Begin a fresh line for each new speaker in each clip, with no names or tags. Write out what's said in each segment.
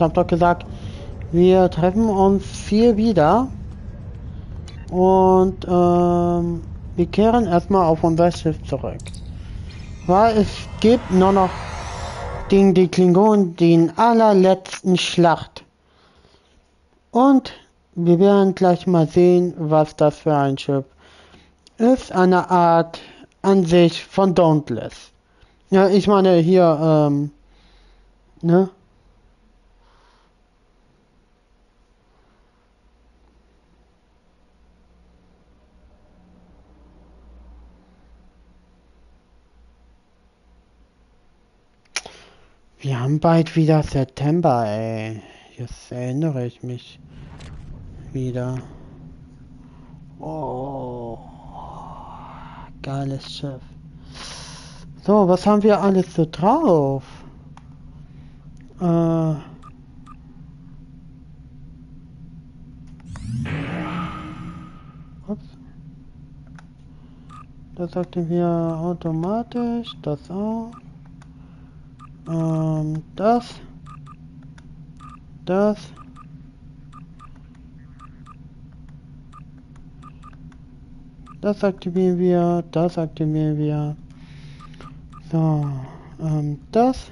habe doch gesagt, wir treffen uns hier wieder. Und wir kehren erstmal auf unser Schiff zurück. Weil es gibt nur noch gegen die Klingonen den allerletzten Schlacht. Und wir werden gleich mal sehen, was das für ein Schiff ist. Eine Art Ansicht von Dauntless. Ja, ich meine hier, ne? Wir haben bald wieder September, ey. Jetzt erinnere ich mich wieder. Oh, geiles Schiff. So, was haben wir alles so drauf? Ups. Das aktivieren wir automatisch. Das auch. Das. Das aktivieren wir. Das aktivieren wir. So. Das.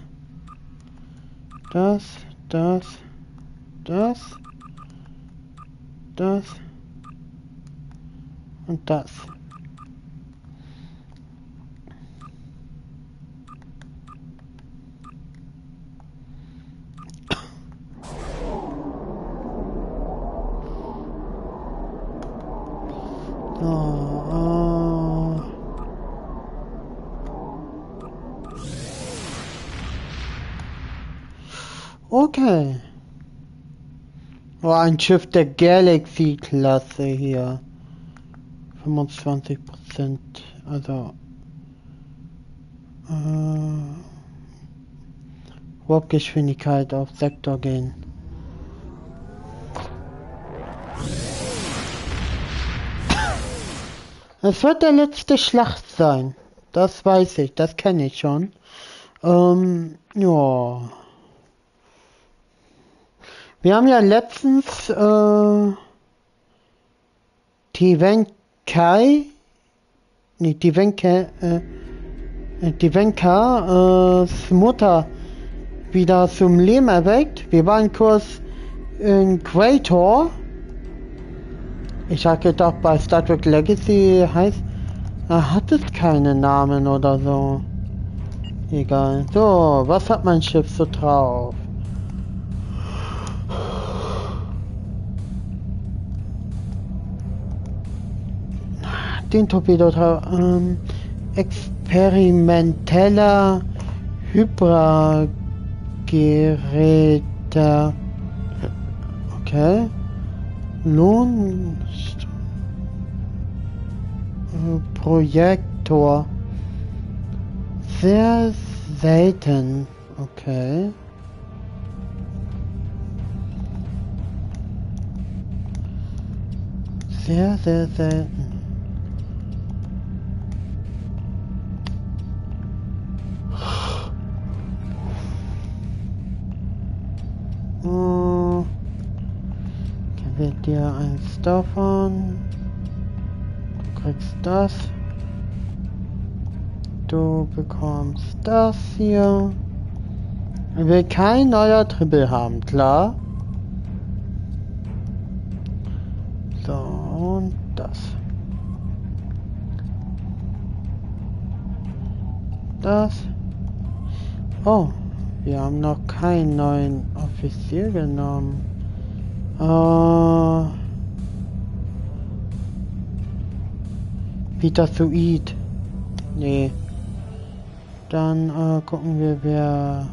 Und das. So, okay. Oh, ein Schiff der Galaxy-Klasse hier. 25%. Also. Warpgeschwindigkeit auf Sektor gehen. Es wird der letzte Schlacht sein. Das weiß ich, das kenne ich schon. Ja. Wir haben ja letztens Tivenkas Mutter wieder zum Leben erweckt. Wir waren kurz in Quator. Ich habe gedacht, bei Star Trek Legacy hat es keinen Namen oder so. Egal. So, was hat mein Schiff so drauf? Den Torpedo drauf. Experimenteller Hypergeräte. Okay. Projektor. Sehr selten. Okay. Sehr selten. Wird dir eins davon. Du kriegst das. Du bekommst das hier. Ich will kein neuer Triple haben, klar. So, und das. Das. Oh, wir haben noch keinen neuen Offizier genommen. Vitasoid. Nee. Dann gucken wir, wer...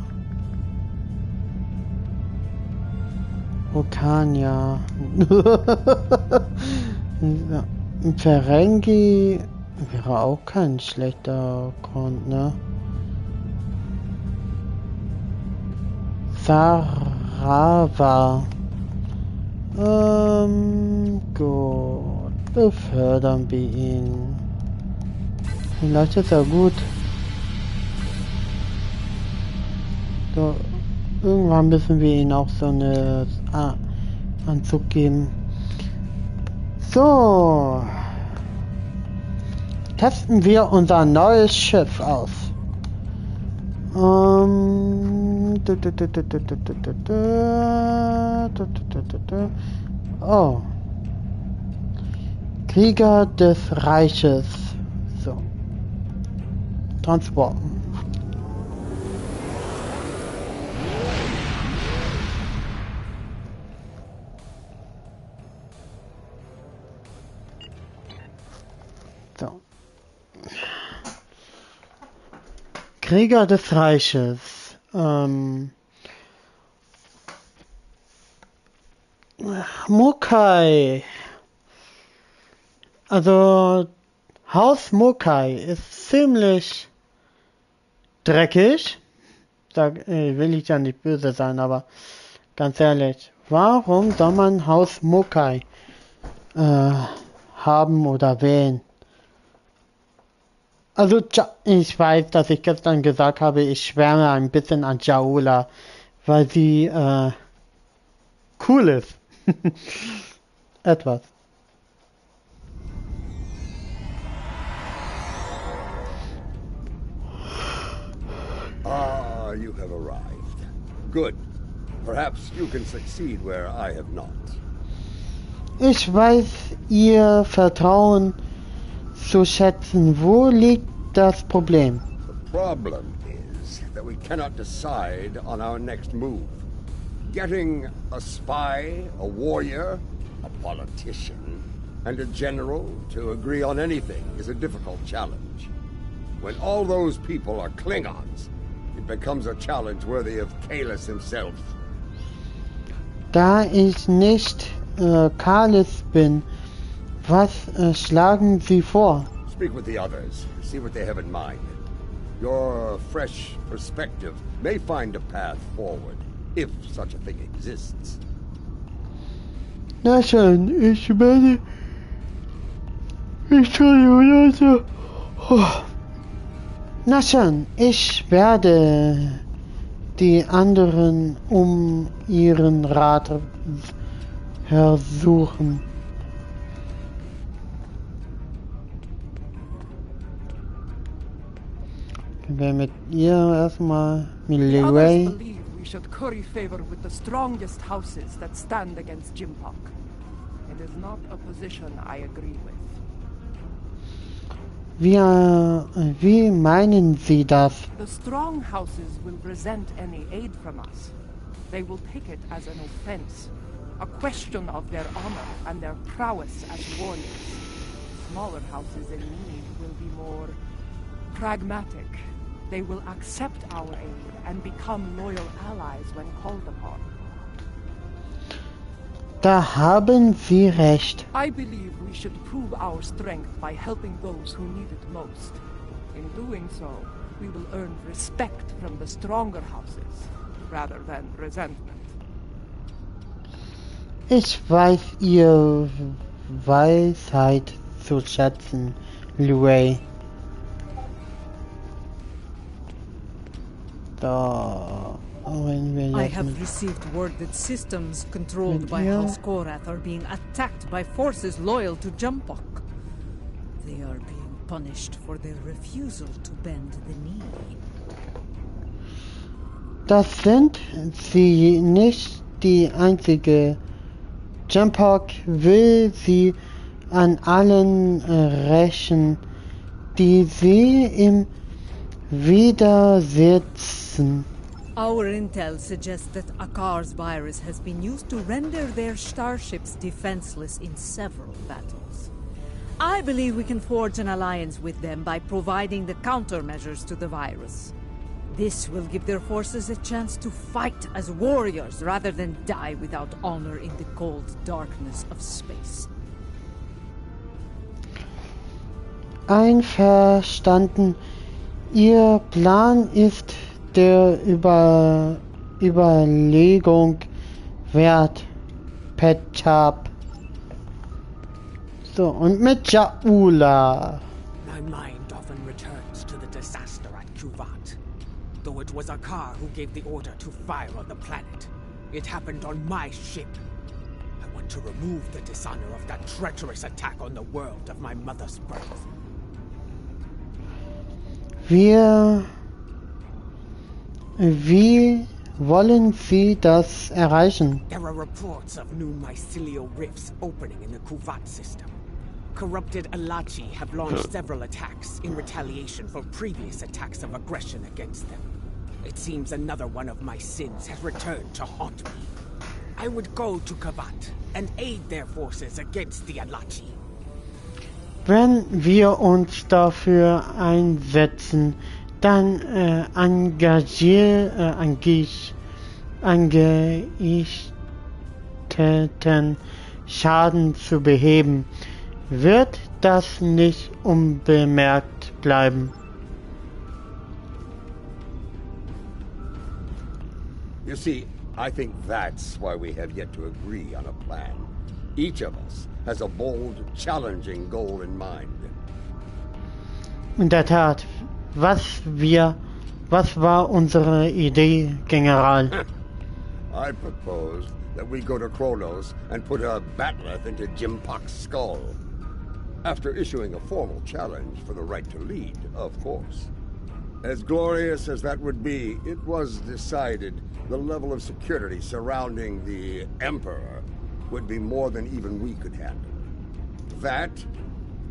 Vulkanier. Ferengi wäre auch kein schlechter Grund, ne? Sarava. Gut. Befördern wir ihn. Vielleicht ist er gut. So. irgendwann müssen wir ihnen auch so eine Anzug geben. So. Testen wir unser neues Schiff aus. Oh. Krieger des Reiches. So. Transporten. So. Krieger des Reiches. Mukai. Also Haus Mukai ist ziemlich dreckig. Da will ich ja nicht böse sein, aber ganz ehrlich, warum soll man Haus Mukai haben oder wählen? Also ich weiß, dass ich gestern gesagt habe, ich schwärme ein bisschen an Jaula, weil sie cool ist. Etwas.
Ah, you have arrived. Good. Perhaps you can succeed where I have not.
Ich weiß ihr Vertrauen zu schätzen. Wo liegt das Problem?
The problem is that we cannot decide on our next move. Getting a spy, a warrior, a politician, and a general to agree on anything is a difficult challenge. When all those people are Klingons, it becomes a challenge worthy of Kalis himself.
Da ich nicht Kalis bin, was schlagen Sie vor?
Speak with the others, see what they have in mind. Your fresh perspective may find a path forward, if such a thing exists.
Na schön, ich werde... Entschuldigung, Leute. Oh. Na schön, ich werde die anderen um ihren Rat ersuchen. Wir mit ihr erstmal Millie.
We should curry favor with the strongest houses that stand against Jimpok. It is not a position I agree with.
Wie meinen Sie das?
The strong houses will resent any aid from us. They will take it as an offense, a question of their honor and their prowess as warriors. Smaller houses in need will be more pragmatic. They will accept our aid and become loyal allies when called upon.
Da haben Sie recht.
I believe we should prove our strength by helping those who need it most. In doing so, we will earn respect from the stronger houses, rather than resentment.
Ich weiß Ihre Weisheit zu schätzen, Louis. Da,
I have received word that systems controlled by House Korath are being attacked by forces loyal to Jimpok. They are being punished for their refusal to bend the knee.
Das sind sie nicht die einzige. Jimpok will sie an allen rächen, die sie im widersetzen.
Our intel suggests that Akar's virus has been used to render their starships defenseless in several battles. I believe we can forge an alliance with them by providing the countermeasures to the virus. This will give their forces a chance to fight as warriors rather than die without honor in the cold darkness of space.
Einverstanden. Ihr Plan ist der Überlegung wert, Petchap. So, und mit Jaula.
My mind often returns to the disaster at Kuvat. though it was Akar who gave the order to fire on the planet. It happened on my ship. I want to remove the dishonor of that treacherous attack on the world of my mother's birth.
Wie wollen Sie das erreichen?
There are reports of new mycelial rifts opening in the Kuvat system. Corrupted Alachi have launched several attacks in retaliation for previous attacks of aggression against them. It seems another one of my sins has returned to haunt me. I would go to Kuvat and aid their forces against the Alachi.
Wenn wir uns dafür einsetzen, dann angeichteten Schaden zu beheben, wird das nicht unbemerkt bleiben.
You see, I think that's why we have yet to agree on a plan. Each of us has a bold, challenging goal in mind.
In der Tat, was war unsere Idee, General?
I propose that we go to Kronos and put a batleth into Jimpok's skull. After issuing a formal challenge for the right to lead, of course. As glorious as that would be, it was decided the level of security surrounding the Emperor would be more than even we could handle. That,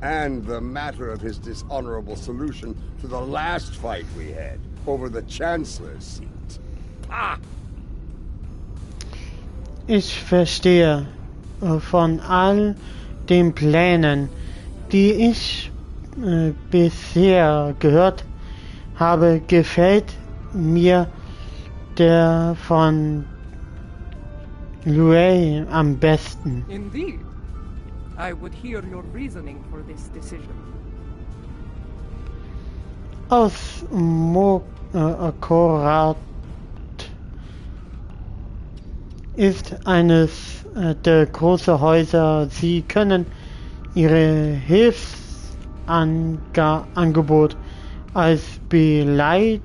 and the matter of his dishonorable solution to the last fight we had over the Chancellor's seat. Ah!
Ich verstehe. Von all den Plänen, die ich bisher gehört habe, gefällt mir der von Lue am besten.
Indeed. I would hear your reasoning for this decision.
Aus Mokorat ist eines der großen Häuser. Sie können Ihre Hilfsangebot als Beleidigung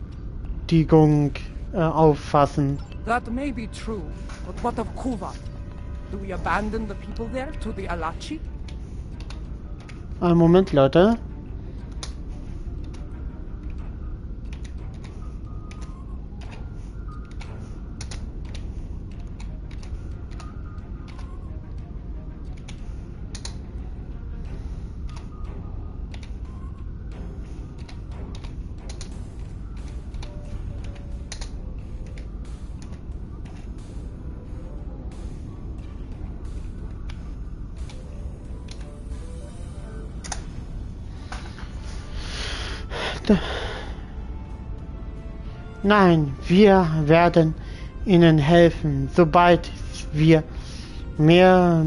auffassen.
That may be true, but what of Kuvat? Do we abandon the people there to the Alachi?
Einen Moment, Leute. Nein, wir werden Ihnen helfen, sobald wir mehr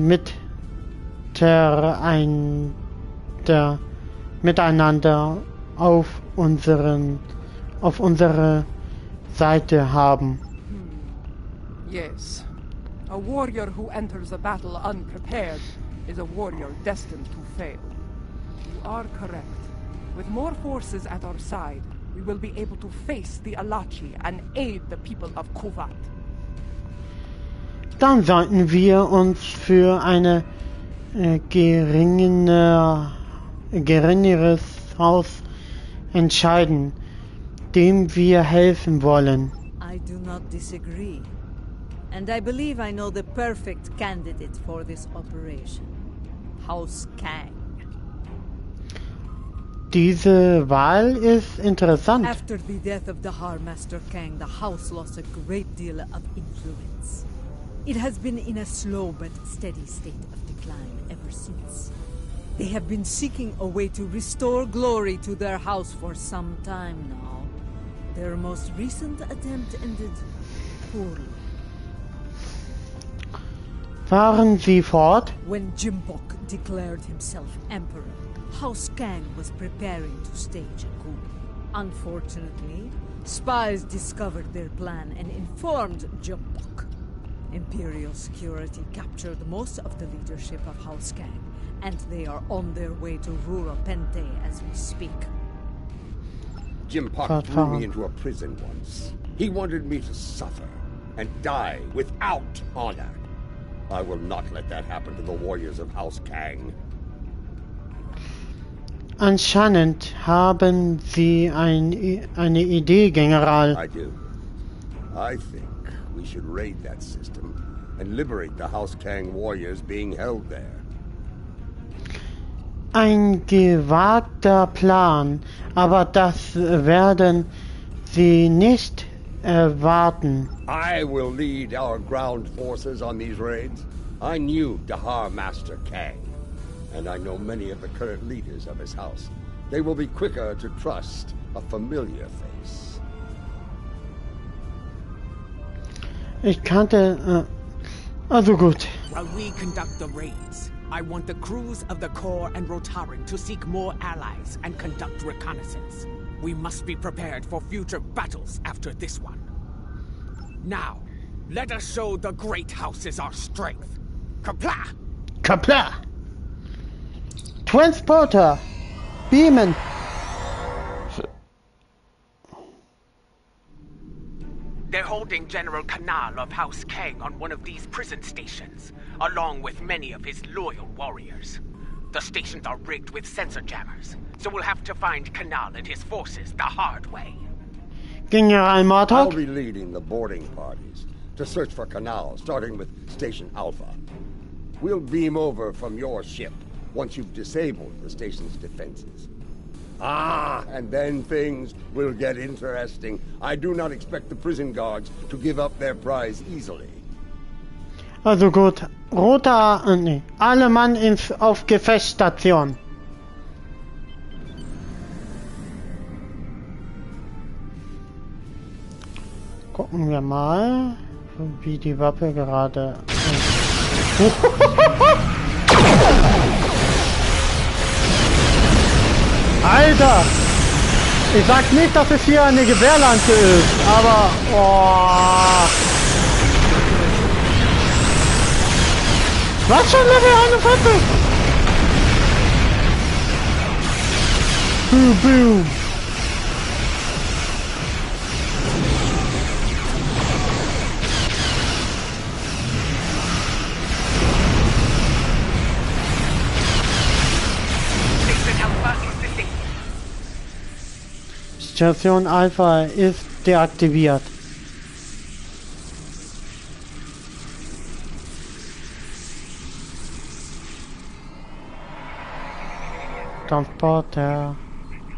miteinander auf unserer Seite haben.
Yes. A warrior who enters a battle unprepared is a warrior destined to fail. You are correct. With more forces at our side, we will be able to face the Alachi and aid the people of Kuvat.
Dann sollten wir uns für ein geringeres Haus entscheiden, dem wir helfen wollen.
I do not disagree. And I believe I know the perfect candidate for this operation. House Kang.
Diese Wahl ist interessant.
After the death of Dahar Master Kang, the house lost a great deal of influence. It has been in a slow but steady state of decline ever since. They have been seeking a way to restore glory to their house for some time now. Their most recent attempt ended poorly.
Fahren Sie fort.
When Jimpok declared himself emperor, House Kang was preparing to stage a coup. Unfortunately, spies discovered their plan and informed Jimpok. Imperial security captured most of the leadership of House Kang, and they are on their way to rural Pente as we speak.
Jim Puck threw me into a prison once. He wanted me to suffer and die without honor. I will not let that happen to the warriors of House Kang.
Anscheinend haben Sie eine Idee, General.
I do. I think we should raid that system and liberate the House Kang warriors being held there.
Ein gewagter Plan, aber das werden Sie nicht erwarten.
I will lead our ground forces on these raids. I knew Dahar Master Kang, and I know many of the current leaders of his house. They will be quicker to trust a familiar face.
Ich kannte... also gut.
While we conduct the raids, I want the crews of the Corps and Rotaran to seek more allies and conduct reconnaissance. We must be prepared for future battles after this one. Now, let us show the great houses our strength. Kapla!
Kapla! Transporter! Beamen!
They're holding General Kanal of House Kang on one of these prison stations, along with many of his loyal warriors. The stations are rigged with sensor jammers, so we'll have to find Kanal and his forces the hard way.
General
I'll
Martok?
be leading the boarding parties to search for Kanal, starting with Station Alpha. We'll beam over from your ship once you've disabled the station's defenses. Ah, and then things will get interesting. I do not expect the prison guards to give up their prize easily.
Also gut. Nee. Alle Mann auf Gefechtsstation. Gucken wir mal, wie die Waffe gerade... Alter! Ich sag nicht, dass es hier eine Gewehrlanze ist, aber... Oh. Was schon Level 41? Boom, boom. Station Alpha ist deaktiviert. Transporter.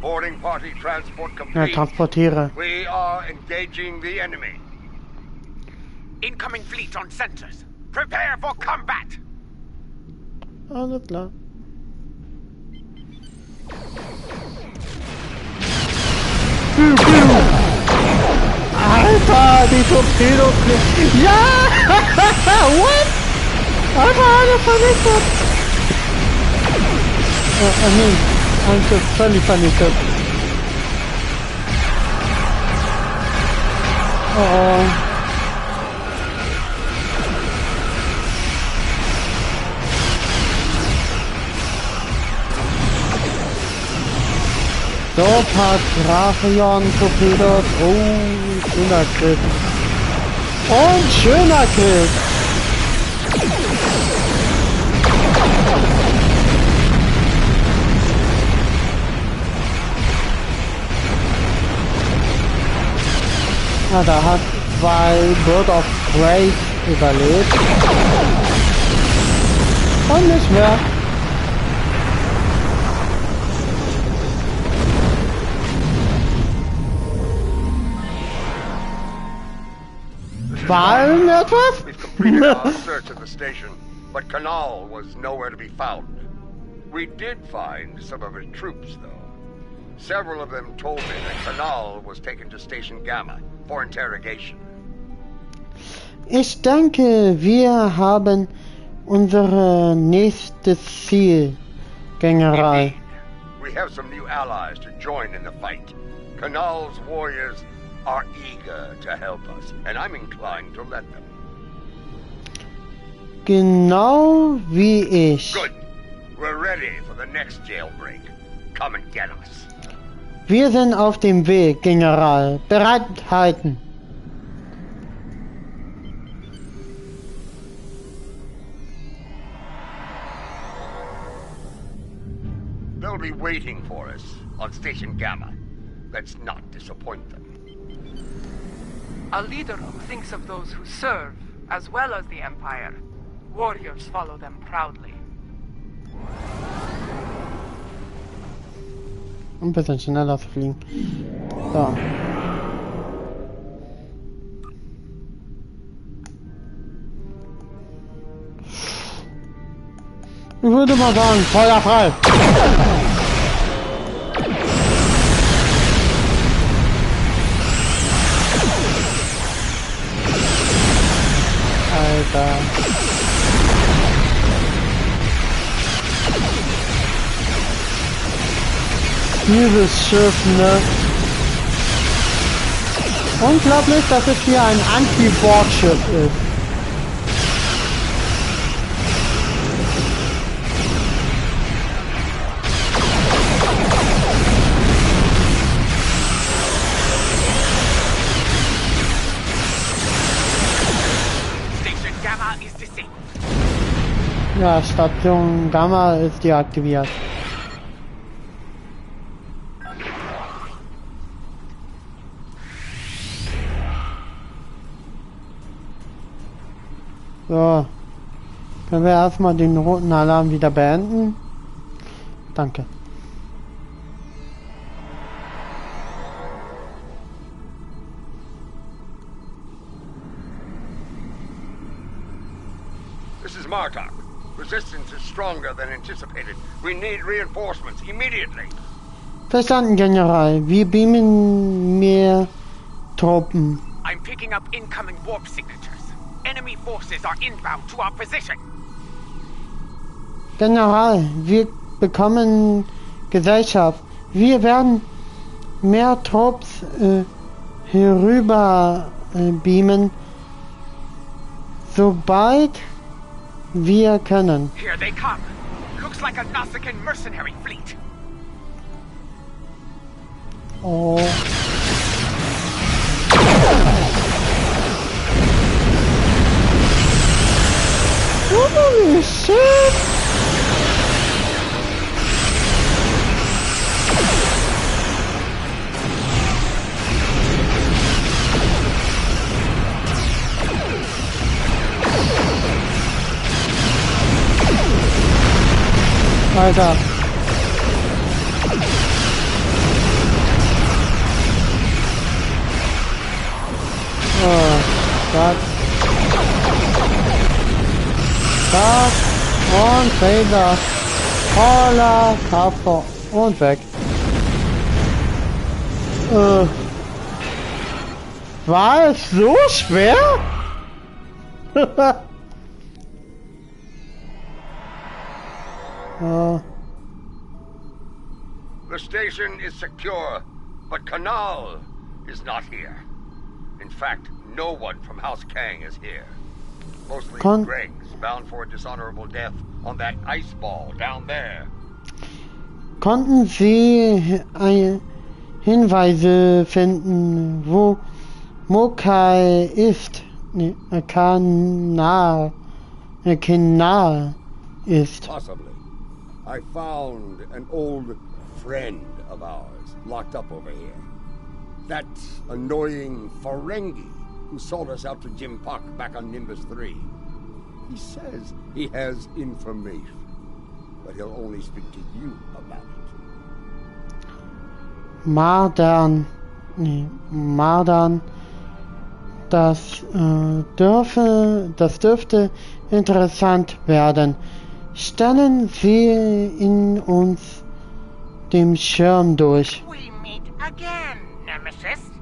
Boarding party transport
Ja,
complete.
transportiere.
We are engaging the enemy.
Incoming fleet on sensors. Prepare for combat!
Alles klar. Alter, die Torpedos. Ja! What? Alter, alle vernichtet. Nee, eigentlich völlig vernichtet. Oh. So, paar Dracheon-Torpedos. Oh, schöner Griff. Und schöner Griff. Na, da hat zwei Bird of Prey überlebt. Und nicht mehr. War irgendetwas?
We've completed our search of the station, but Kanal was nowhere to be found. We did find some of his troops, though. Several of them told me that Kanal was taken to Station Gamma for interrogation.
Ich denke, wir haben unser nächstes Ziel, General.
Indeed. We have some new allies to join in the fight. Kanal's warriors are eager to help us, and I'm inclined to let them.
Genau wie ich.
Good. We're ready for the next jailbreak. Come and get us.
Wir sind auf dem Weg, General. Bereit halten.
They'll be waiting for us on Station Gamma. Let's not disappoint them.
A leader who thinks of those who serve, as well as the Empire. Warriors follow them proudly.
Ein bisschen schneller zu fliegen. So. Ich würde mal sagen, Feuer frei. Alter. Dieses Schiff, ne? Unglaublich, dass es hier ein Anti-Bord-Schiff ist.
Station Gamma is disabled.
Ja, Station Gamma ist deaktiviert. So, können wir erstmal den roten Alarm wieder beenden? Danke.
This is Martok. Resistance is stronger than anticipated. We need reinforcements immediately.
Verstanden, General. Wir beamen mehr Truppen.
I'm picking up incoming warp signatures. Enemy forces are inbound to our position.
General, wir bekommen Gesellschaft. Wir werden mehr Trupps herüber beamen, sobald wir können.
Here they come. Looks like a Nausicaan mercenary fleet.
Oh. Holy shit! Alter. Oh Gott. Das und Phaser. Voller Kappa und weg. War es so schwer?
The station is secure, but Kanal is not here. In fact, no one from House Kang is here. Mostly Gregs, bound for a dishonorable death on that ice ball down there.
Konnten Sie Hinweise finden, wo Mokai ist? Kanal ist.
Possibly. I found an old friend of ours locked up over here. That annoying Ferengi who sold us out to Jim Puck back on Nimbus 3. He says he has information, but he'll only speak to you about it.
Mardan, das dürfte interessant werden. Stellen Sie ihn uns dem Schirm durch.
We meet again, Nemesis.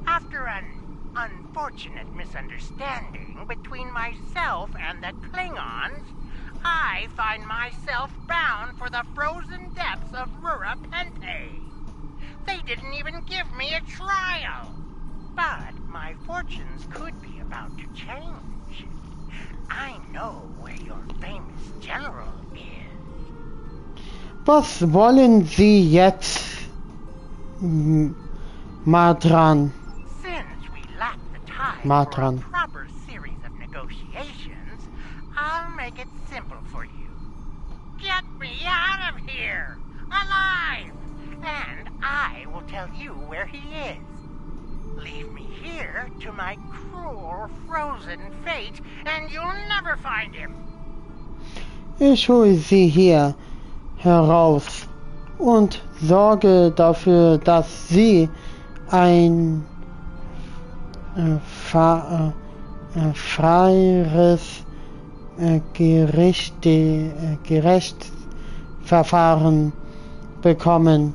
After an unfortunate misunderstanding between myself and the Klingons, I find myself bound for the frozen depths of Rura Pente. They didn't even give me a trial. But my fortunes could be about to change. I know where your famous general is.
Was wollen Sie jetzt? Matran.
Since we lack the time
Matran.
for a proper series of negotiations, I'll make it simple for you. Get me out of here, alive, and I will tell you where he is. Leave me here to my cruel, frozen fate, and you'll never find him.
Ich hole sie hier heraus und sorge dafür, dass sie ein freieres Gerichtsverfahren bekommen.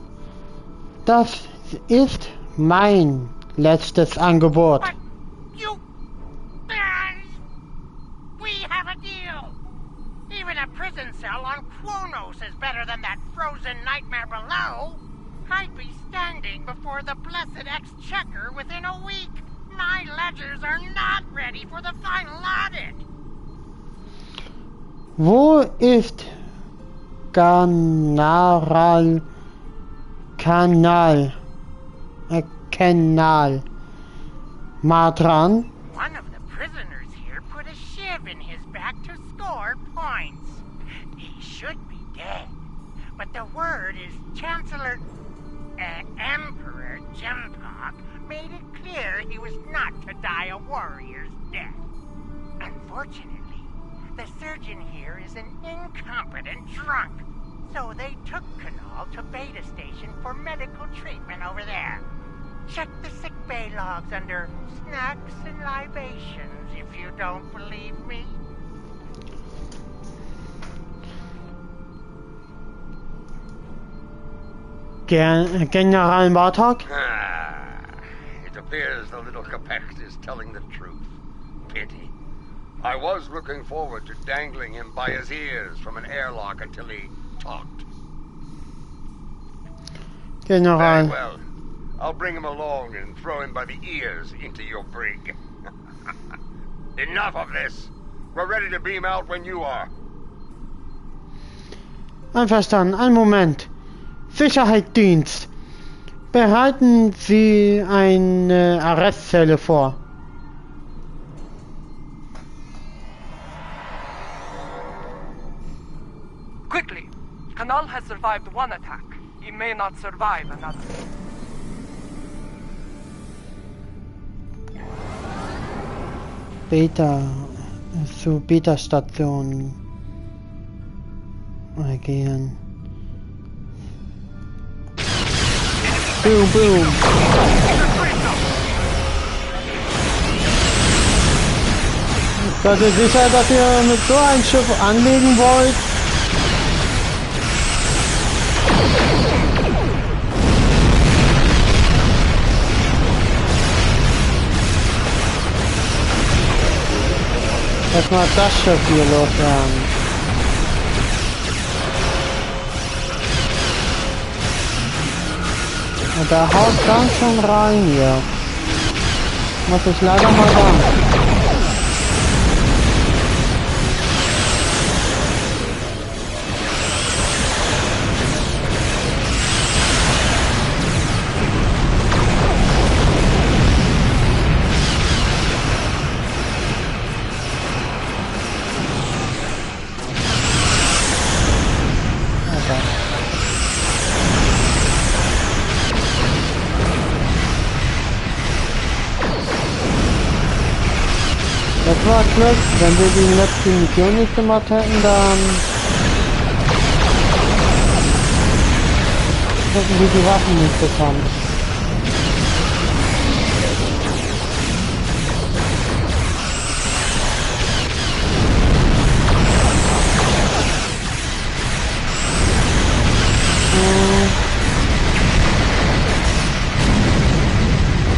Das ist mein letztes Angebot.
But you... We have a deal. Even a prison cell on Kronos is better than that frozen nightmare below. I'd be standing before the blessed exchequer within a week. My ledgers are not ready for the final audit.
Wo ist Kanal? Matran?
One of the prisoners here put a shiv in his back to score points. He should be dead, but the word is Chancellor... Emperor Jempok made it clear he was not to die a warrior's death. Unfortunately, the surgeon here is an incompetent drunk, so they took Kanal to Beta Station for medical treatment over there. Check the sickbay logs under snacks and libations if you don't believe me.
General Bartok?
It appears the little Capex is telling the truth. Pity. I was looking forward to dangling him by his ears from an airlock until he talked.
General.
Very well. I'll bring him along and throw him by the ears into your brig. Enough of this. We're ready to beam out when you are.
Einverstanden. Einen Moment. Sicherheitsdienst. Bereiten Sie eine Arrestzelle vor.
Quickly! Kanal has survived one attack. He may not survive another.
Zu Beta-Station gehen. Boom, boom. Seid ihr sicher, dass ihr mit so einem Schiff anlegen wollt? Erstmal das Schiff hier loswerden. Und der haut ganz schön rein hier. Muss ich leider mal sagen. Das war Glück, wenn wir die letzte Mission nicht gemacht hätten, dann hätten wir die Waffen nicht bekommen.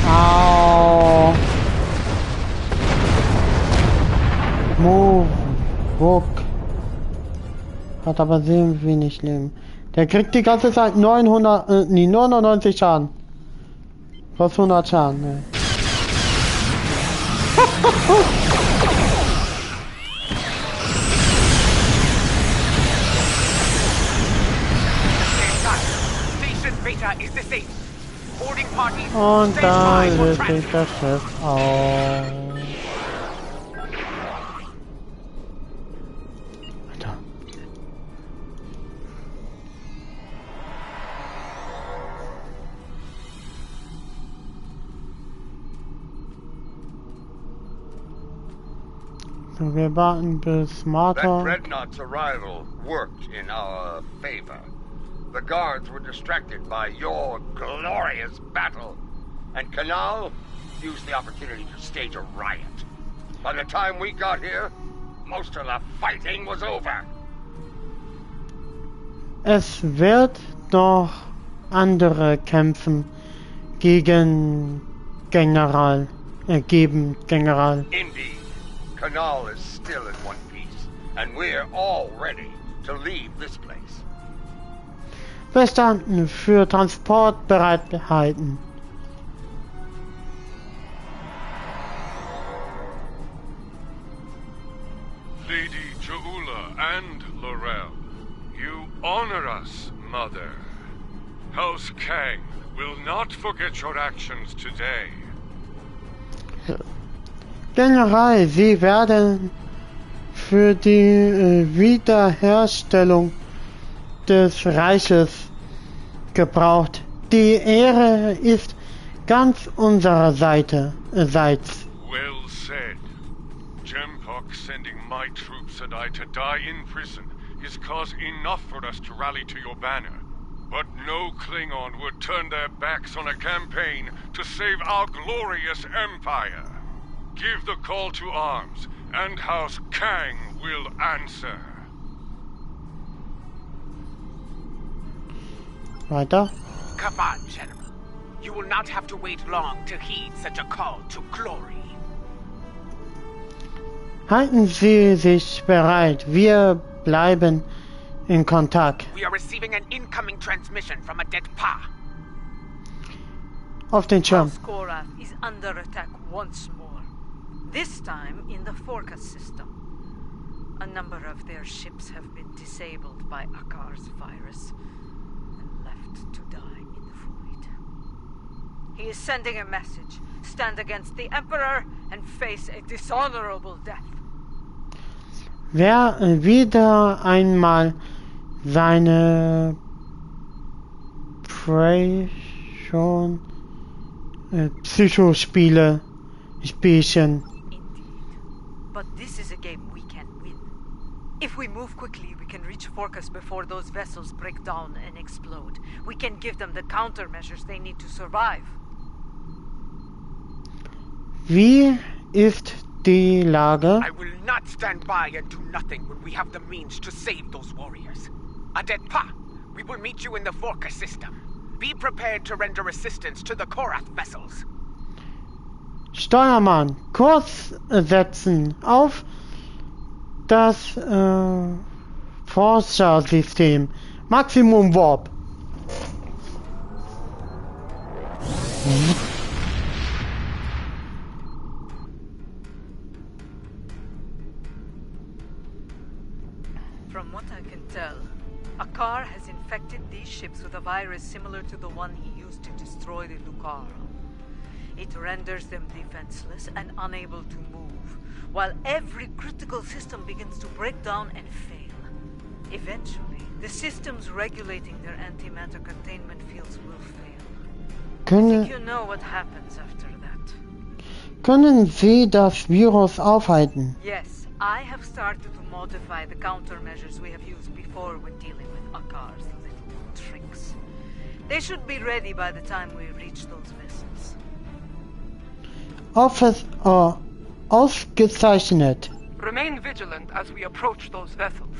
Au. Ruck. Hat aber sehr wenig Leben. Der kriegt die ganze Zeit 99 Schaden. Plus 100 Schaden, ne.
Station Beta is safe.
loading parties.
Und
Stand
da
by for
löst sich
transfer.
das Schiff auf. Alter. So, wir warten bis
That
Martha.
dreadnought's arrival worked in our favor. The guards were distracted by your glorious battle, and Canal used the opportunity to stage a riot. By the time we got here, most of the fighting was over.
Es wird noch andere Kämpfen gegen General General.
Indeed, Canal is still in one piece, and we're all ready to leave this place.
Verstanden, für Transport bereithalten.
Lady Jaula and Laurel, you honor us, Mother. House Kang will not forget your actions today.
General, Sie werden für die Wiederherstellung des Reiches gebraucht. Die Ehre ist ganz unserer Seits.
Well said. Jempok sending my troops and I to die in prison is cause enough for us to rally to your banner. But no Klingon would turn their backs on a campaign to save our glorious empire. Give the call to arms, and House Kang will answer.
Weiter.
Come on, General. You will not have to wait long to heed such a call to glory.
Halten Sie sich bereit. Wir bleiben in Kontakt.
We are receiving an incoming transmission from a dead Pa.
Auf den Schirm.
House Korath is under attack once more. This time in the Forca system. A number of their ships have been disabled by Akar's virus and left to die in the void. He is sending a message. Stand against the Emperor and face a dishonorable death.
Wer wieder einmal seine Psychospiele spielchen.
Indeed. But this is a game we can win. If we move quickly, we can reach Forcas before those vessels break down and explode. We can give them the countermeasures they need to survive.
Wie ist die Lage?
I will not stand by and do nothing when we have the means to save those warriors. A dead Pa, we will meet you in the Forca system. Be prepared to render assistance to the Korath vessels.
Steuermann, Kurs setzen auf das Forscher-System. Maximum Warp.
From what I can tell, Akar has infected these ships with a virus similar to the one he used to destroy the Lucara. It renders them defenseless and unable to move, while every critical system begins to break down and fail. Eventually, the systems regulating their antimatter containment fields will fail. I think you know what happens after that.
Können Sie das Virus aufhalten?
Yes, I have started to modify the countermeasures we have used before when dealing with Akar's little tricks. They should be ready by the time we reach those vessels.
Ausgezeichnet.
Remain vigilant as we approach those vessels.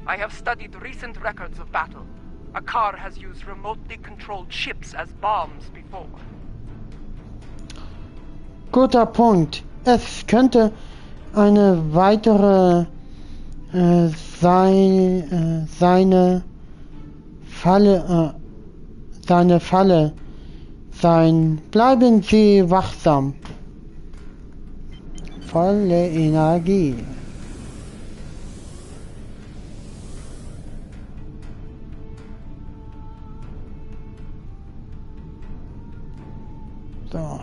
I have studied recent records of battle. Akar has used remotely controlled ships as bombs before.
Guter Punkt. Es könnte eine weitere seine Falle sein. Bleiben Sie wachsam. Volle Energie. So.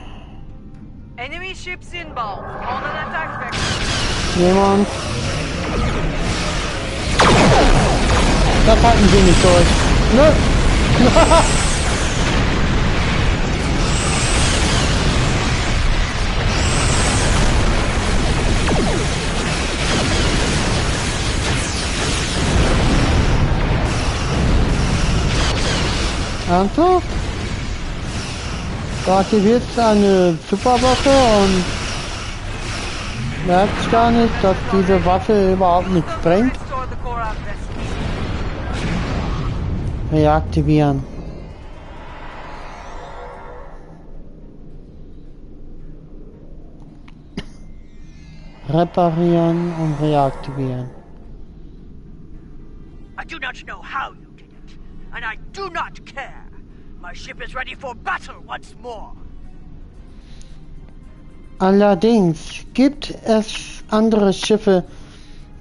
Enemy ships inbound. On an attack vector.
Jemand. Das halten sie nicht durch. Nö. Ernsthaft? Da aktiviert eine Superwaffe und merkt gar nicht, dass diese Waffe überhaupt nichts bringt. Reaktivieren. Reparieren und reaktivieren.
I do not know how you did it, and I do not care. My ship is ready for battle once more.
Allerdings gibt es andere Schiffe,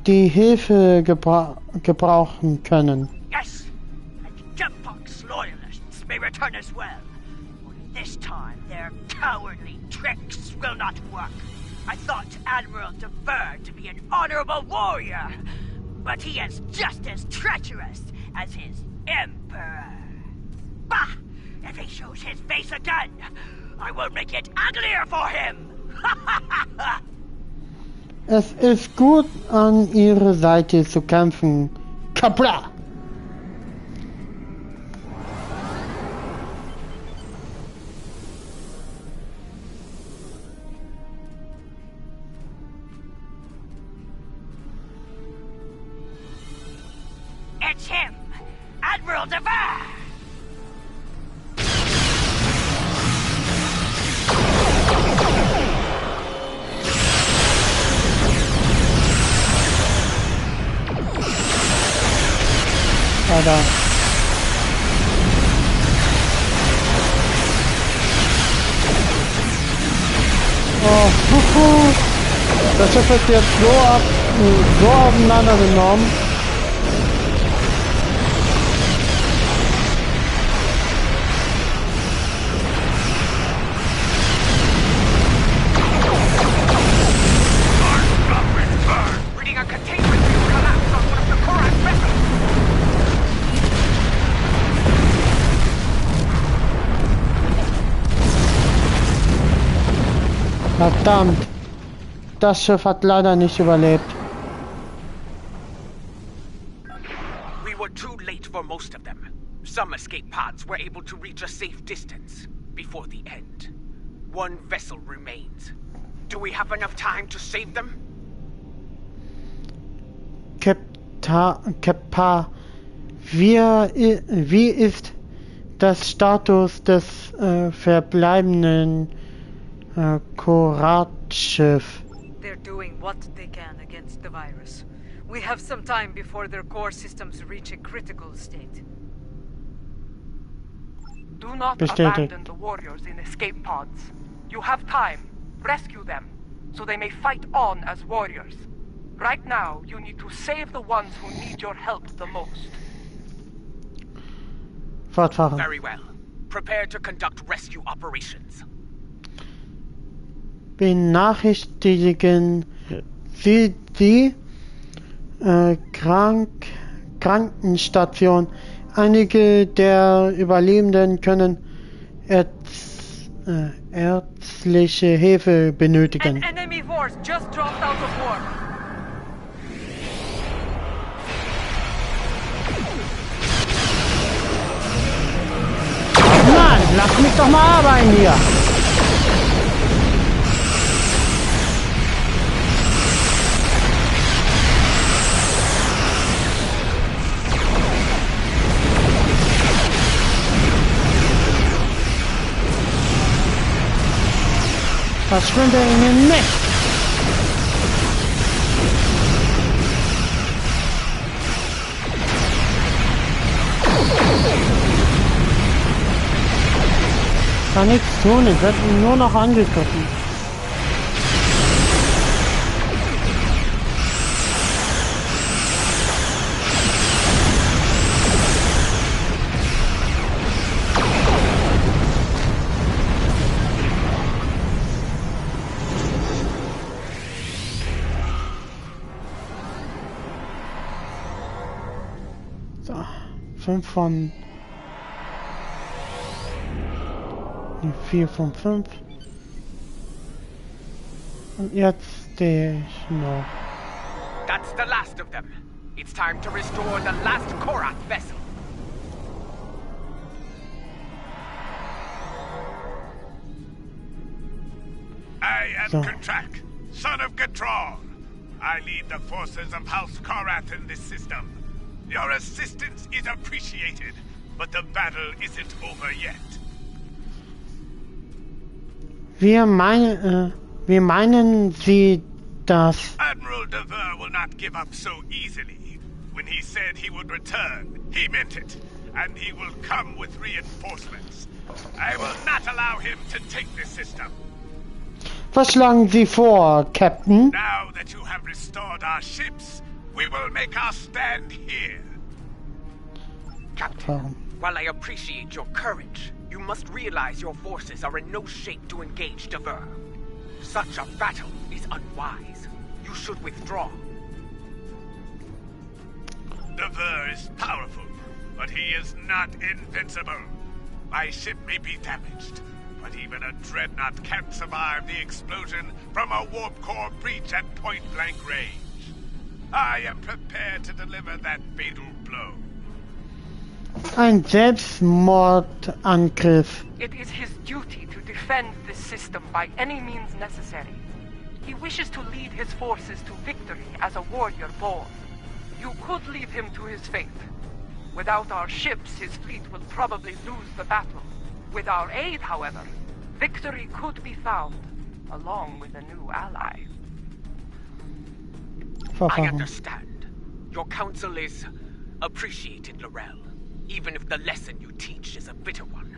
die Hilfe gebrauchen können.
Yes, and Jumpock's loyalists may return as well. Only this time, their cowardly tricks will not work. I thought Admiral deferred to be an honorable warrior, but he is just as treacherous as his Emperor. Bah! If he shows his face again, I will make it uglier for him!
Es ist gut, an ihrer Seite zu kämpfen. Kapla!
It's him! Admiral Devar!
Da. Oh, das Schiff ist jetzt so auseinandergenommen.
Reading a containment field collapse on one of the Koran vessels.
Verdammt, das Schiff hat leider nicht überlebt.
We were too late for most of them. Some escape pods were able to reach a safe distance before the end. One vessel remains. Do we have enough time to save them?
Kepa, wie ist das Status des verbleibenden Korat-Schiff?
They're doing what they can against the virus. We have some time before their core systems reach a critical state.
Do not
Bestätigt.
abandon the warriors in escape pods. You have time. Rescue them, so they may fight on as warriors. Right now, you need to save the ones who need your help the most.
Fortfahren.
Very well. Prepare to conduct rescue operations.
Benachrichtigen Sie die Krankenstation. Einige der Überlebenden können ärztliche Hilfe benötigen.
An enemy force just dropped out of war.
Mann, lass mich doch mal arbeiten hier! Verschwinde in den Mist! Kann nichts tun, ich werde nur noch angegriffen. So, 5 von 4 von 5. Und jetzt stehe ich noch.
That's the last of them. It's time to restore the last Korath vessel.
I am Katrak, son of Gatral. I lead the forces of House Korath in this system. Your assistance is appreciated, but the battle isn't over yet.
Wie meinen Sie das?
Admiral Dever will not give up so easily. When he said he would return, he meant it. And he will come with reinforcements. I will not allow him to take this system.
Was schlagen Sie vor, Captain?
Now that you have restored our ships, we will make our stand here.
Captain, while I appreciate your courage, you must realize your forces are in no shape to engage Dever. Such a battle is unwise. You should withdraw.
Dever is powerful, but he is not invincible. My ship may be damaged, but even a dreadnought can't survive the explosion from a warp core breach at point-blank range. I am prepared to deliver that fatal blow.
Ein Selbstmordangriff.
It is his duty to defend this system by any means necessary. He wishes to lead his forces to victory as a warrior born. You could leave him to his fate. Without our ships, his fleet will probably lose the battle. With our aid, however, victory could be found, along with a new ally.
I understand. Your counsel is appreciated, Laurel, even if the lesson you teach is a bitter one.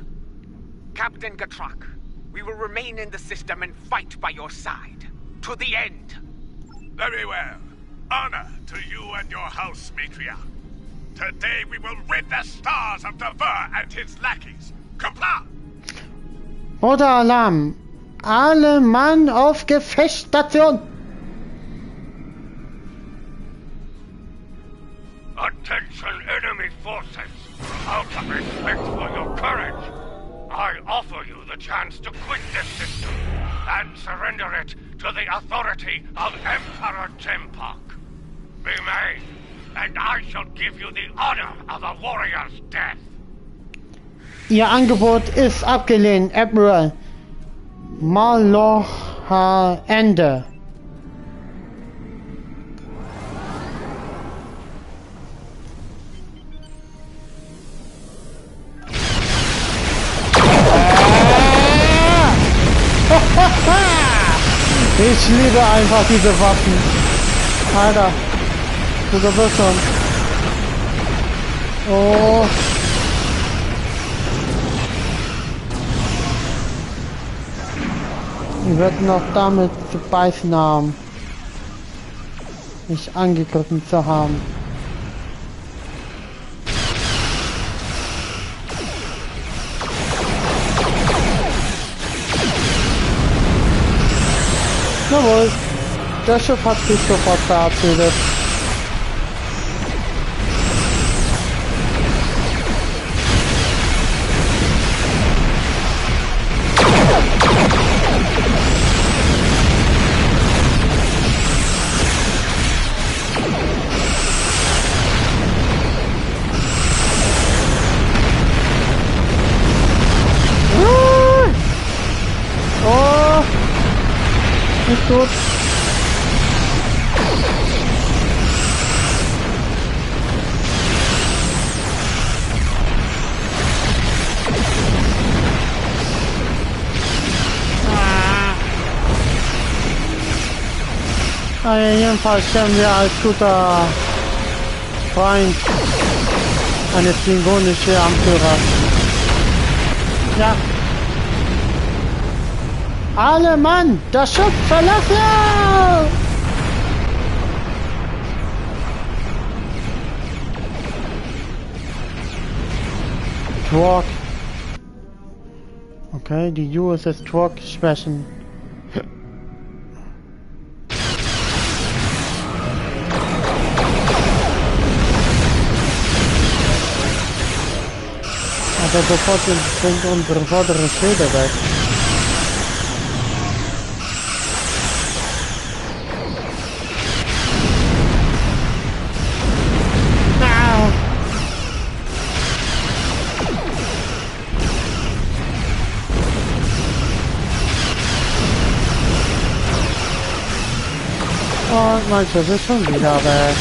Captain Gatrak, we will remain in the system and fight by your side, to the end.
Very well. Honor to you and your house, matriarch. Today we will rid the stars of Dever and his lackeys. Comply!
Roter Alarm. Alle Mann auf Gefechtsstation.
Attention, enemy forces! Out of respect for your courage, I offer you the chance to quit this system and surrender it to the authority of Emperor Jempok. Remain, and I shall give you the honor of a warrior's death.
Ihr Angebot ist abgelehnt, Admiral. Malocha Ende. Ich liebe einfach diese Waffen. Alter. Du wirst schon. Oh. Die wird noch damit zu beißen haben, mich angegriffen zu haben. Jawohl, der Schiff hat sich sofort verabschiedet. Nicht gut. Jedenfalls stellen wir als guter Freund eines klingonischen Anführers. Ja. Alle Mann, das Schiff verlassen! Quark. Okay, die USS Quark schwächen. So sofort sind unsere vorderen Schilder weg. Und mein Schiff ist schon wieder weg.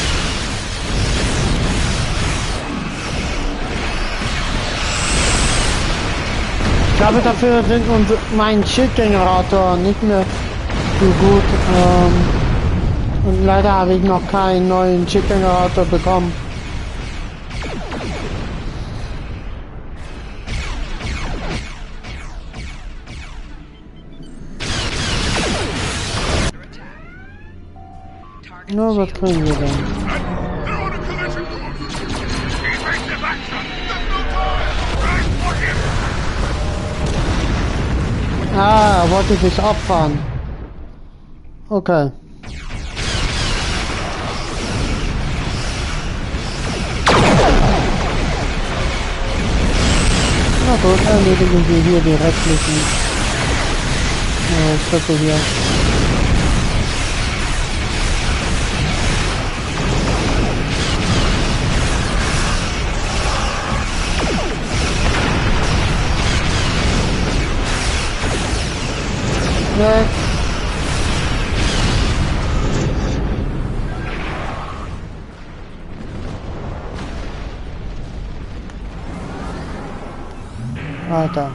Ich glaube, dafür sind mein Schildgenerator nicht mehr so gut. Und leider habe ich noch keinen neuen Schildgenerator bekommen. Nur was kriegen wir denn? Ah, er wollte sich opfern. Okay. Na gut, erledigen wir hier die restlichen Schritte hier. Weg. Weiter.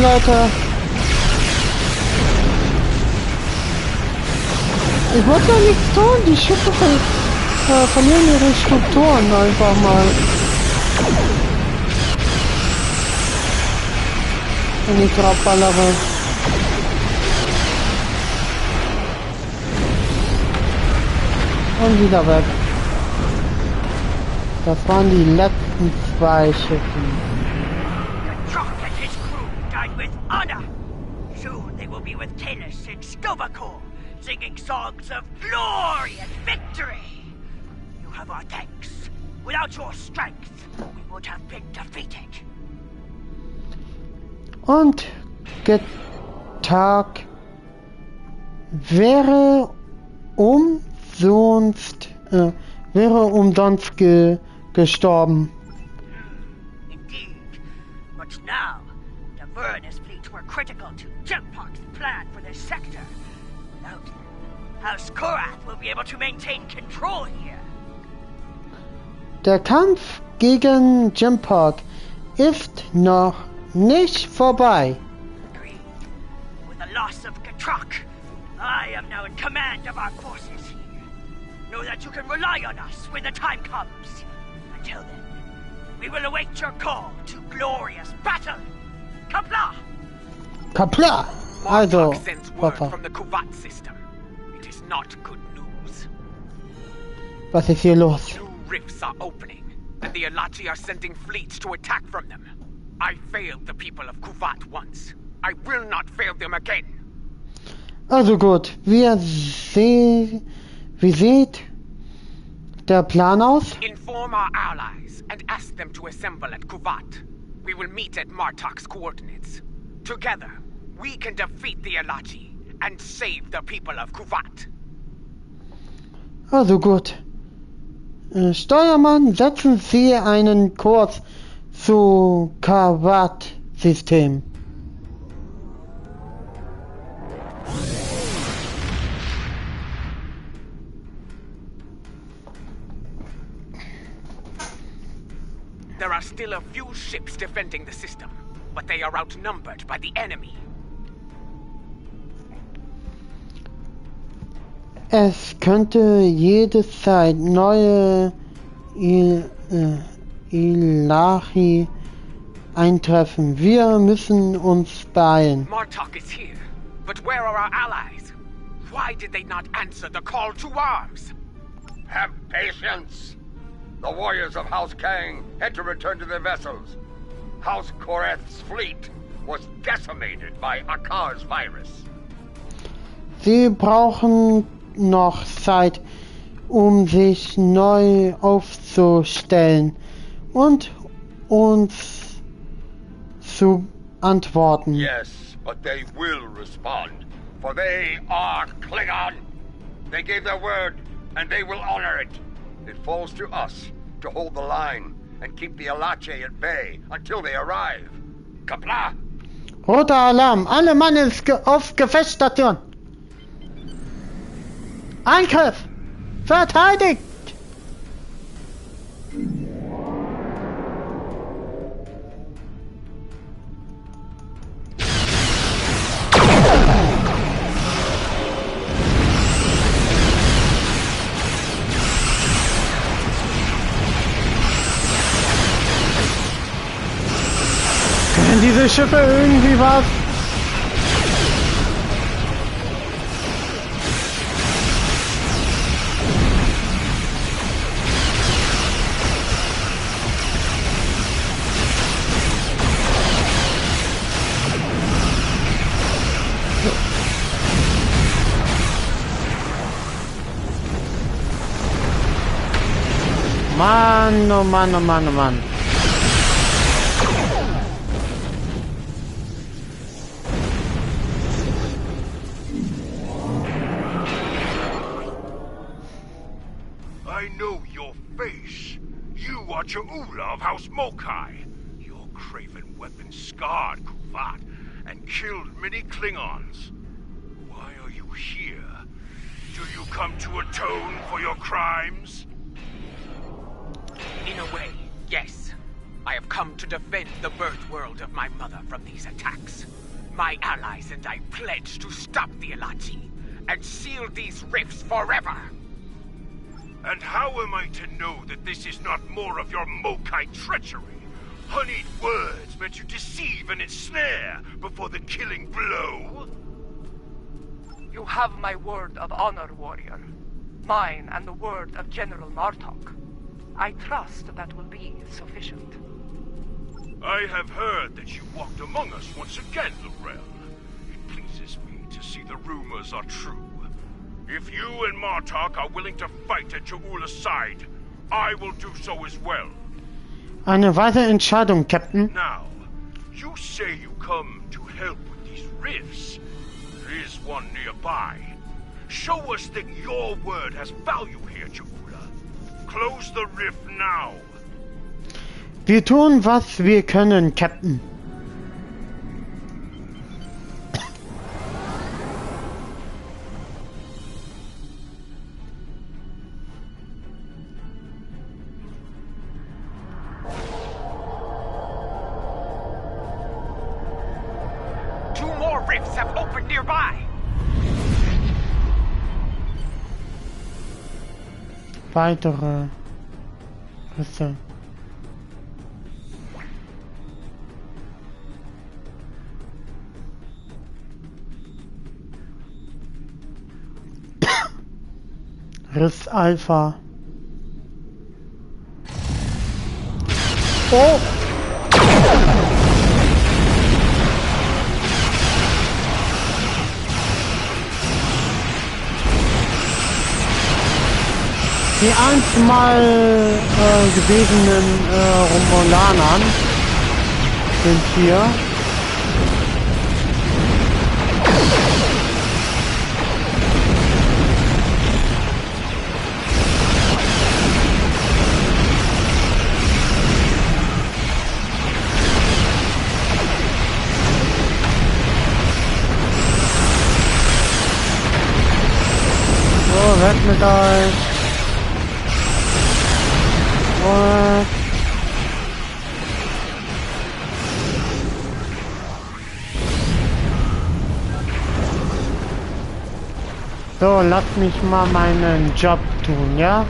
Leute. Ich wollte ja nichts tun, die Schiffe verlieren ihre Strukturen einfach mal. Wenn ich drauf ballere. Und wieder weg. Das waren die letzten zwei Schiffe.
Singing songs of glory and victory. You have our thanks. Without your strength, we would have been defeated.
Und Tag wäre umsonst gestorben.
Indeed, but now the Vernus fleet were critical to Jempok's plan for this sector. Without them, House Korath will be able to maintain control here.
Der Kampf gegen Jempok ist noch nicht vorbei.
Agreed. With the loss of Katrak, I am now in command of our forces here. Know that you can rely on us when the time comes. Until then, we will await your call to glorious battle. Kapla!
Kapla! Also,
Martok sends word from the Kuvat system. It is not good news.
Was ist hier los?
New rifts are opening, and the Alachi are sending fleets to attack from them. I failed the people of Kuvat once. I will not fail them again.
Also gut, wie sieht der Plan aus?
Inform our allies and ask them to assemble at Kuvat. We will meet at Martok's coordinates. Together, we can defeat the Alachi and save the people of Kuvat.
Also gut. Steuermann, setzen Sie einen Kurs zu Kuvat-System.
There are still a few ships defending the system, but they are outnumbered by the enemy.
Es könnte jederzeit neue Ilachi eintreffen. Wir müssen uns beeilen.
Martok is here, but where are our allies? Why did they not answer the call to arms?
Have patience. The warriors of House Kang had to return to their vessels. House Koreth's fleet was decimated by Akar's virus.
Sie brauchen noch Zeit, um sich neu aufzustellen und uns zu antworten.
Yes, but they will respond, for they are Klingon. They gave their word, and they will honor it. It falls to us to hold the line and keep the Alache at bay until they arrive. Kapla!
Roter Alarm, alle Mann auf Gefechtsstation. Angriff! Verteidigt! Können diese Schiffe irgendwie was? Mann, oh Mann, oh Mann, oh Mann.
I know your face. You are Cha'ula of House Mokai. Your craven weapon scarred Kuvat and killed many Klingons. Why are you here? Do you come to atone for your crimes?
In a way, yes. I have come to defend the birth world of my mother from these attacks. My allies and I pledge to stop the Alachi and seal these rifts forever.
And how am I to know that this is not more of your Mokai treachery? Honeyed words meant to deceive and ensnare before the killing blow?
You have my word of honor, warrior. Mine and the word of General Martok. I trust that will be sufficient.
I have heard that you walked among us once again, Laurel. It pleases me to see the rumors are true. If you and Martok are willing to fight at Cha'ula's side, I will do so as well.
Eine weise Entscheidung, Captain.
Now, you say you come to help with these rifts. There is one nearby. Show us that your word has value here, Cha'ula. Close the rift now.
Wir tun, was wir können, Captain.
Two more rifts have opened nearby.
Weitere Risse. Riss Alpha. Oh! Die einst mal gewesenen Romulanern sind hier. So, weg mit euch. Und so, lasst mich mal meinen Job tun, ja?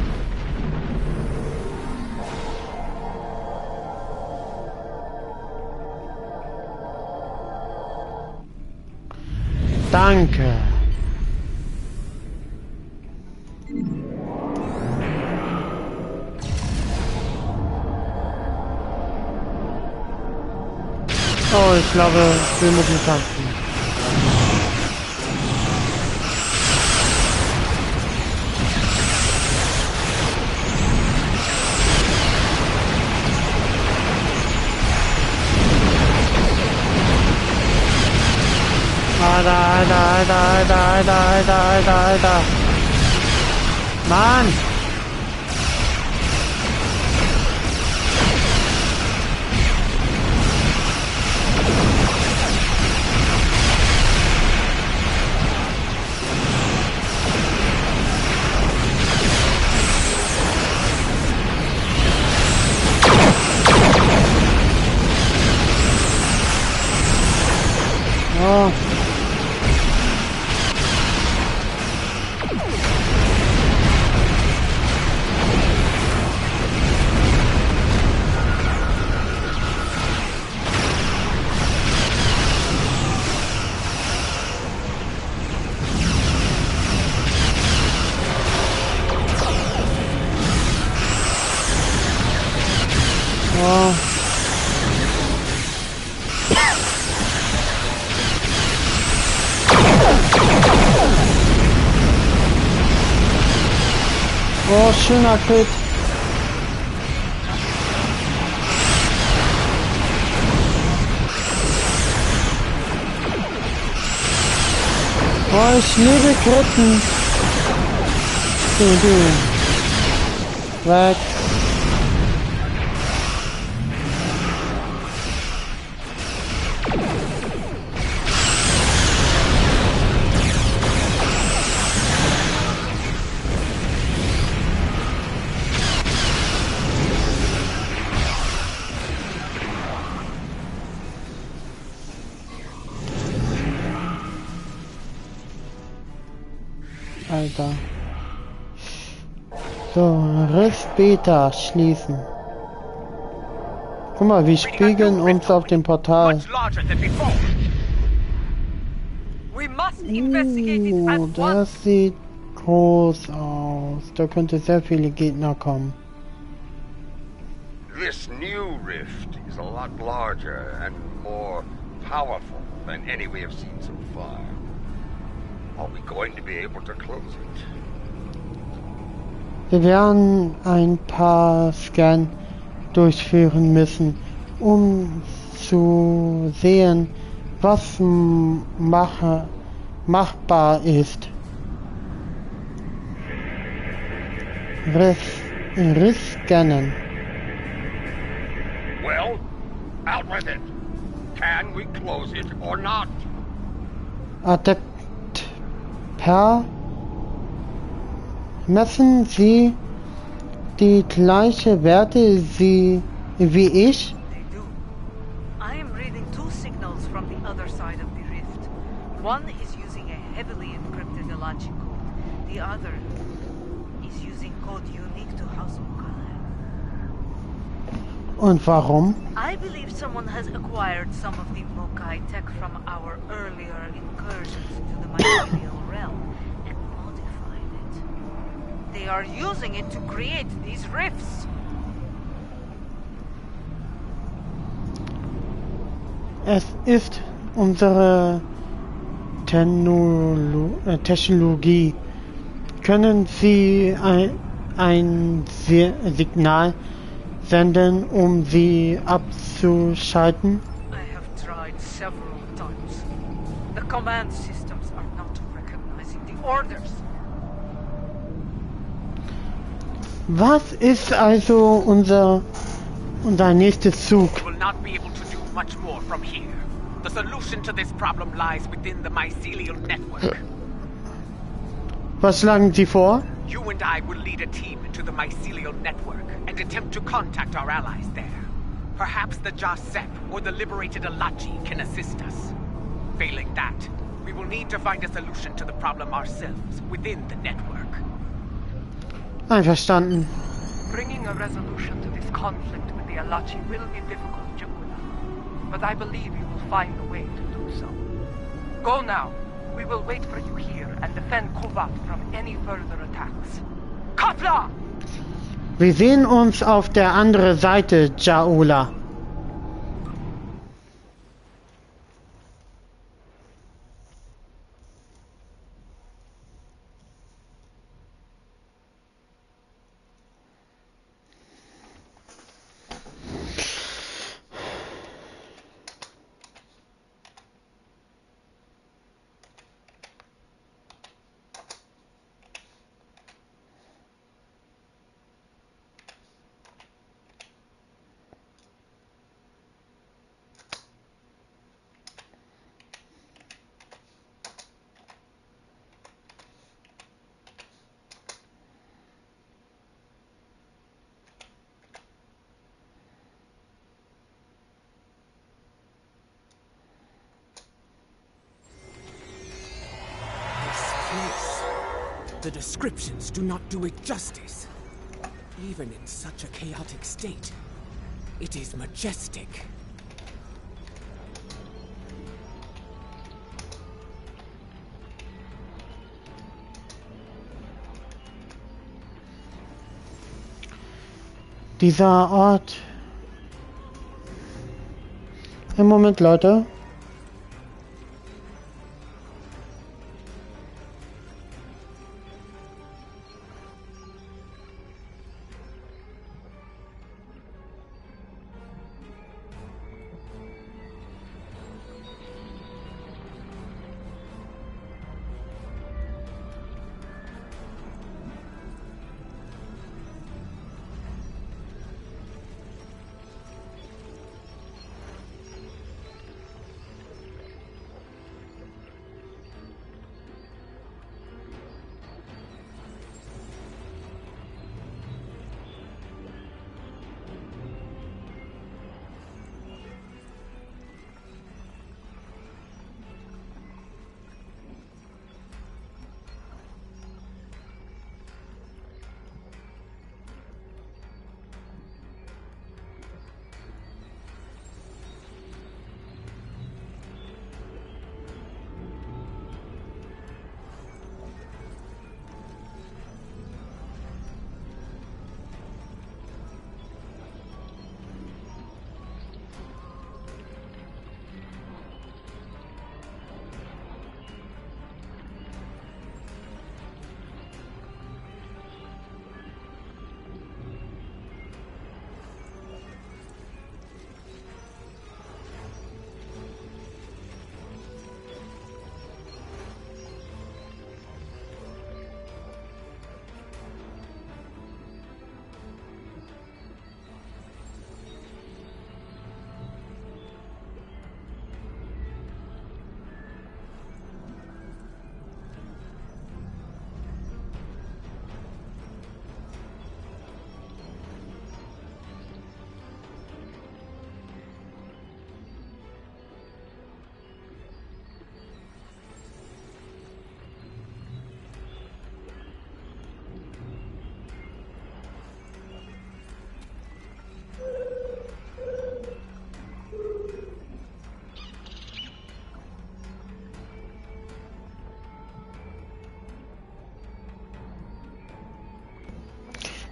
Danke. Oh, ich glaube, wir müssen tanzen. Alter. Mann! Oh. Oh, schöner Crit. Oh, ich liebe Kritten. Du. Weg. Alter. So, Rift Beta schließen. Guck mal, wir spiegeln uns auf dem Portal. Das sieht groß aus. Da könnte sehr viele Gegner kommen.
This new rift is a lot larger and more powerful than any we have seen so far. Are we going to be able to close it?
Wir werden ein paar Scan durchführen müssen, um zu sehen, was machbar ist. Scannen.
Well, out with it. Can we close it or not?
Adept per messen Sie die gleiche Werte wie ich?
They do. I am reading two signals from the other side of the rift. One is using a heavily encrypted Alachi code. The other is using code unique to House Mokai.
Und warum?
I believe someone has acquired some of the Mokai tech from our earlier incursions to the mycelial realm and modified it. They are using it to create these rifts.
Es ist unsere Technologie. Können Sie ein Signal senden, um sie abzuschalten?
I have tried several times. The command systems are not recognizing the orders.
Was ist also unser nächstes Zug?
We will not be able to do much more from here. The solution to this problem lies within the mycelial network.
Was schlagen Sie vor?
You and I will lead a team into the mycelial network and attempt to contact our allies there. Perhaps the Jasep or the liberated Alachi can assist us. Failing that, we will need to find a solution to the problem ourselves within the network.
Einverstanden.
Bringing a resolution to this conflict with the Alachi will be difficult, Jabula. But I believe you will find a way to do so. Go now. We will wait for you here and defend Kuvat from any further attacks. Kapla!
Wir sehen uns auf der anderen Seite, Jaula.
The descriptions do not do it justice. Even in such a chaotic state, it is majestic.
Dieser Ort. Im Moment, Leute.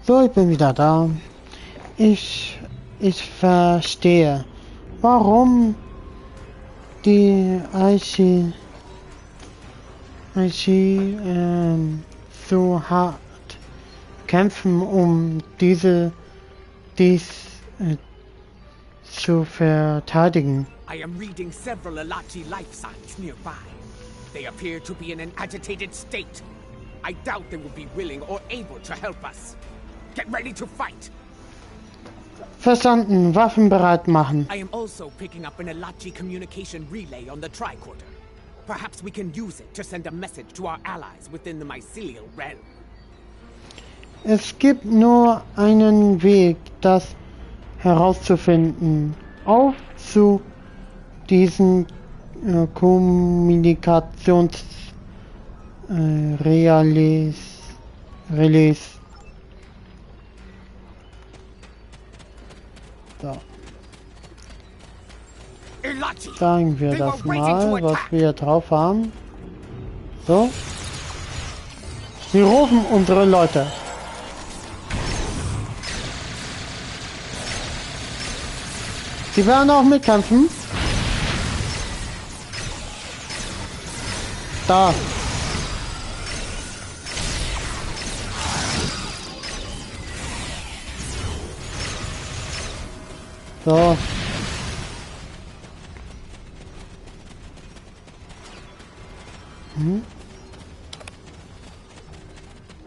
So, ich bin wieder da. Ich verstehe, warum die IC so hart kämpfen, um dies zu verteidigen.
I am reading several Alachi life signs nearby. They appear to be in an agitated state. I doubt they will be willing or able to help us. Get ready to fight.
Verstanden, Waffen bereit machen.
I am also picking up an Alachi communication relay on the tricorder. Perhaps we can use it to send a message to our allies within the mycelial realm.
Es gibt nur einen Weg, das herauszufinden. Auf zu diesen Relais. So. Sagen wir das mal, was wir drauf haben. So. Wir rufen unsere Leute. Sie werden auch mitkämpfen. Da. So.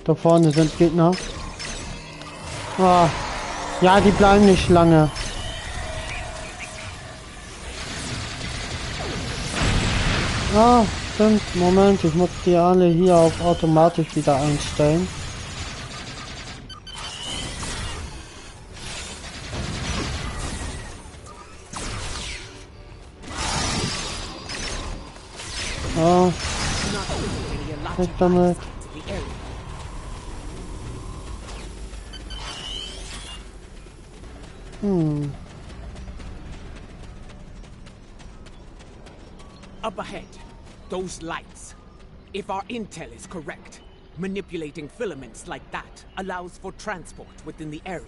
Da vorne sind Gegner. Ah. Ja, die bleiben nicht lange. Ah, stimmt. Moment, ich muss die alle hier auf automatisch wieder einstellen. Ah. Weg damit.
Up ahead, those lights. If our intel is correct, manipulating filaments like that allows for transport within the area.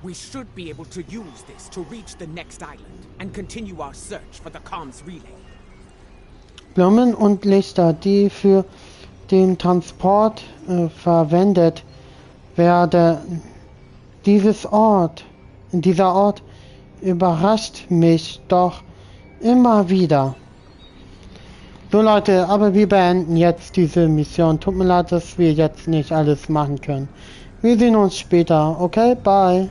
We should be able to use this to reach the next island and continue our search for the comms relay.
Blumen und Lichter, die für den Transport verwendet werden. Dieser Ort überrascht mich doch immer wieder. So Leute, aber wir beenden jetzt diese Mission. Tut mir leid, dass wir jetzt nicht alles machen können. Wir sehen uns später. Okay, bye.